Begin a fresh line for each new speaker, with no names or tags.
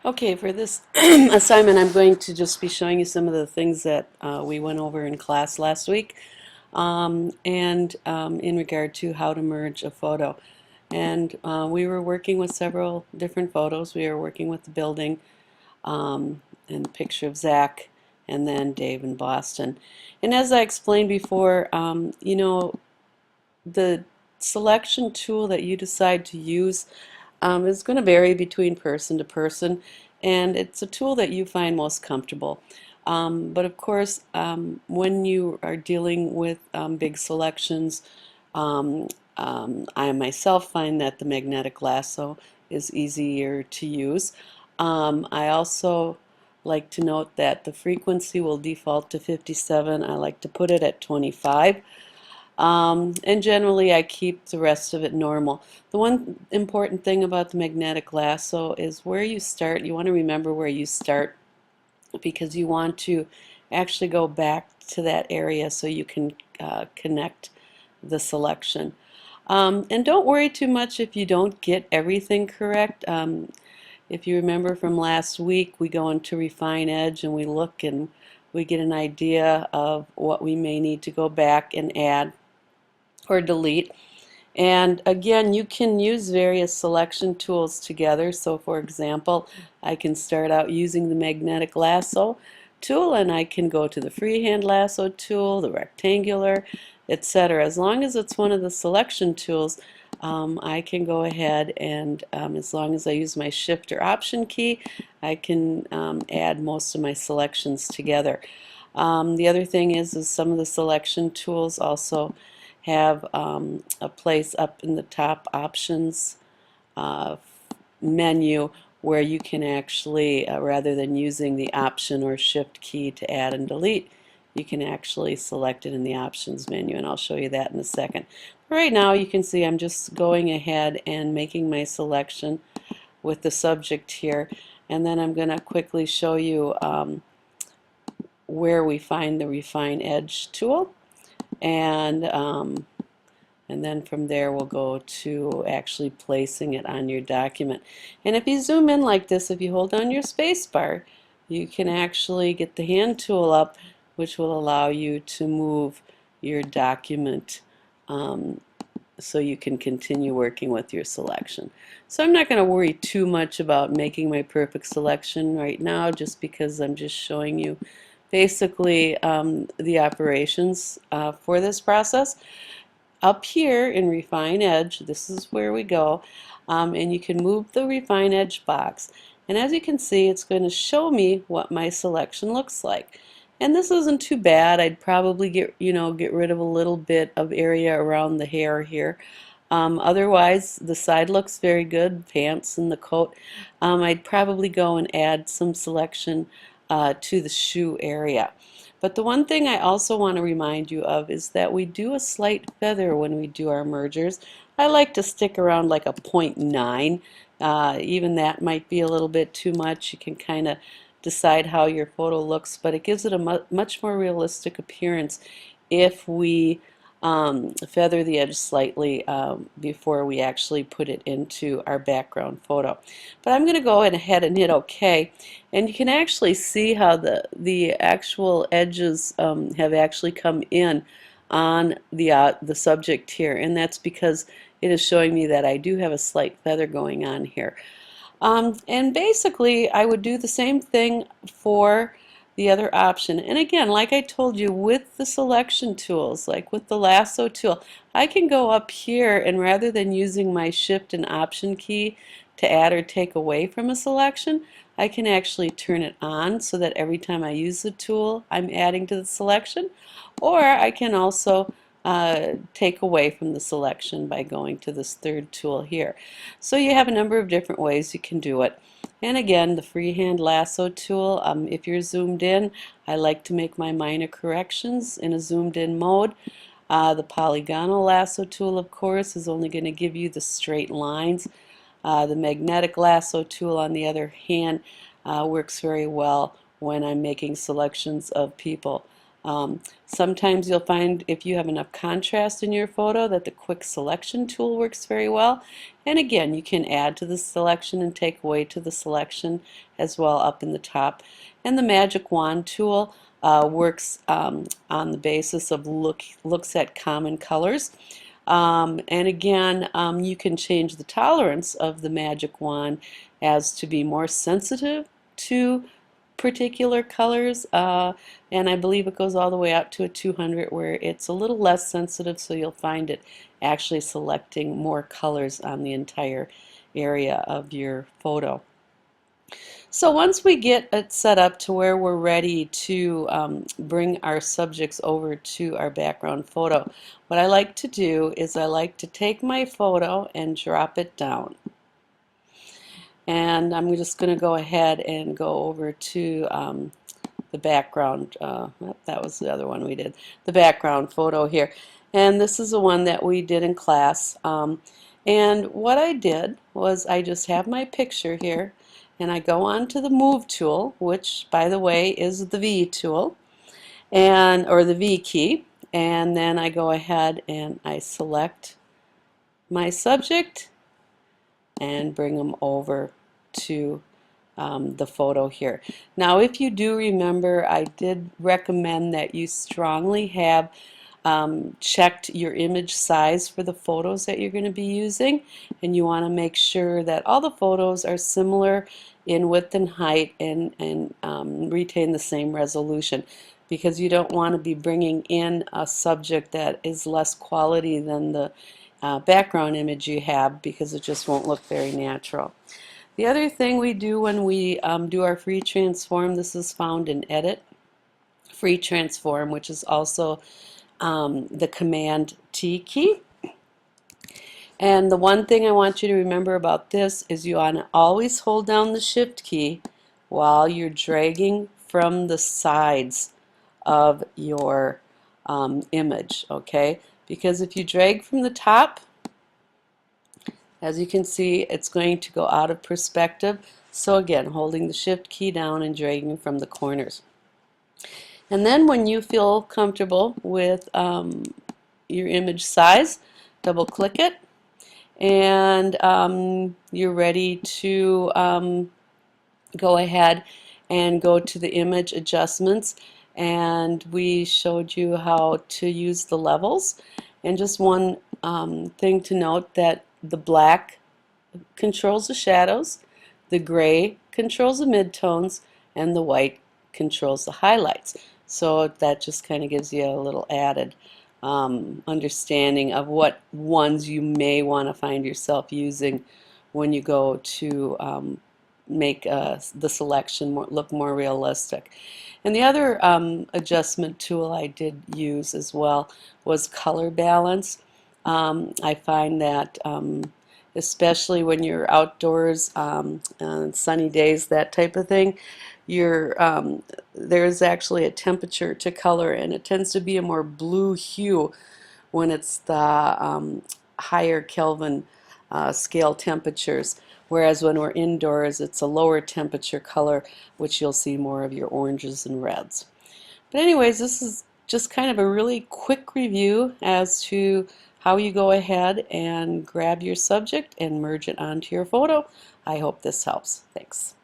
Okay, for this assignment, I'm going to just be showing you some of the things that we went over in class last week, and in regard to how to merge a photo. And we were working with several different photos. We were working with the building, and the picture of Zach, and then Dave in Boston. And as I explained before, the selection tool that you decide to use is going to vary between person to person, and it's a tool that you find most comfortable. But of course, when you are dealing with big selections, I myself find that the magnetic lasso is easier to use. I also like to note that the frequency will default to 57. I like to put it at 25. And generally I keep the rest of it normal. The one important thing about the magnetic lasso is where you start. You want to remember where you start because you want to actually go back to that area so you can connect the selection. And don't worry too much if you don't get everything correct. If you remember from last week, we go into Refine Edge and we look and we get an idea of what we may need to go back and add or delete. And again, you can use various selection tools together. So for example, I can start out using the magnetic lasso tool, and I can go to the freehand lasso tool, the rectangular, etc. As long as it's one of the selection tools, I can go ahead and as long as I use my shift or option key, I can add most of my selections together. The other thing is some of the selection tools also have a place up in the top options uh, menu where you can actually, rather than using the option or shift key to add and delete, you can actually select it in the options menu, and I'll show you that in a second. Right now you can see I'm just going ahead and making my selection with the subject here, and then I'm going to quickly show you where we find the Refine Edge tool, and then from there we'll go to actually placing it on your document. And if you zoom in like this, if you hold down your space bar, you can actually get the hand tool up, which will allow you to move your document so you can continue working with your selection. So I'm not going to worry too much about making my perfect selection right now, just because I'm just showing you basically the operations for this process. Up here in Refine Edge, this is where we go, and you can move the Refine Edge box. And as you can see, it's going to show me what my selection looks like. And this isn't too bad. I'd probably get rid of a little bit of area around the hair here. Otherwise, the side looks very good, pants and the coat. I'd probably go and add some selection to the shoe area. But the one thing I also want to remind you of is that we do a slight feather when we do our mergers. I like to stick around like a 0.9. Even that might be a little bit too much. You can kind of decide how your photo looks, but it gives it a much more realistic appearance if we feather the edge slightly before we actually put it into our background photo. But I'm going to go ahead and hit OK, and you can actually see how the actual edges have actually come in on the subject here, and that's because it is showing me that I do have a slight feather going on here. And basically, I would do the same thing for the other option. And again, like I told you, with the selection tools, like with the lasso tool, I can go up here, and rather than using my shift and option key to add or take away from a selection, I can actually turn it on so that every time I use the tool, I'm adding to the selection. Or I can also take away from the selection by going to this third tool here. So you have a number of different ways you can do it. And again, the freehand lasso tool, if you're zoomed in, I like to make my minor corrections in a zoomed in mode. The polygonal lasso tool, of course, is only going to give you the straight lines. The magnetic lasso tool, on the other hand, works very well when I'm making selections of people. Sometimes you'll find if you have enough contrast in your photo that the quick selection tool works very well. And again, you can add to the selection and take away to the selection as well up in the top. And the magic wand tool works on the basis of looks at common colors. And again, you can change the tolerance of the magic wand as to be more sensitive to particular colors, and I believe it goes all the way up to a 200 where it's a little less sensitive, so you'll find it actually selecting more colors on the entire area of your photo. So once we get it set up to where we're ready to bring our subjects over to our background photo, what I like to do is I like to take my photo and drop it down. And I'm just going to go ahead and go over to the background. That was the other one we did. The background photo here. And this is the one that we did in class. And what I did was I just have my picture here, and I go on to the Move tool, which, by the way, is the V tool, or the V key. And then I go ahead and I select my subject and bring them over to the photo here. Now, if you do remember, I did recommend that you strongly have checked your image size for the photos that you're going to be using, and you want to make sure that all the photos are similar in width and height and retain the same resolution, because you don't want to be bringing in a subject that is less quality than the background image you have, because it just won't look very natural. The other thing we do when we do our free transform, this is found in Edit, Free Transform, which is also the Command T key. And the one thing I want you to remember about this is you want to always hold down the Shift key while you're dragging from the sides of your image, okay? Because if you drag from the top, as you can see, it's going to go out of perspective. So again, holding the Shift key down and dragging from the corners. And then when you feel comfortable with your image size, double click it, and you're ready to go ahead and go to the image adjustments. And we showed you how to use the levels. And just one thing to note, that the black controls the shadows, the gray controls the midtones, and the white controls the highlights. So that just kind of gives you a little added understanding of what ones you may want to find yourself using when you go to make the selection look more realistic. And the other adjustment tool I did use as well was color balance. I find that especially when you're outdoors on sunny days, that type of thing, there's actually a temperature to color, and it tends to be a more blue hue when it's the higher Kelvin scale temperatures, whereas when we're indoors it's a lower temperature color, which you'll see more of your oranges and reds. But anyways, this is just kind of a really quick review as to how you go ahead and grab your subject and merge it onto your photo. I hope this helps. Thanks.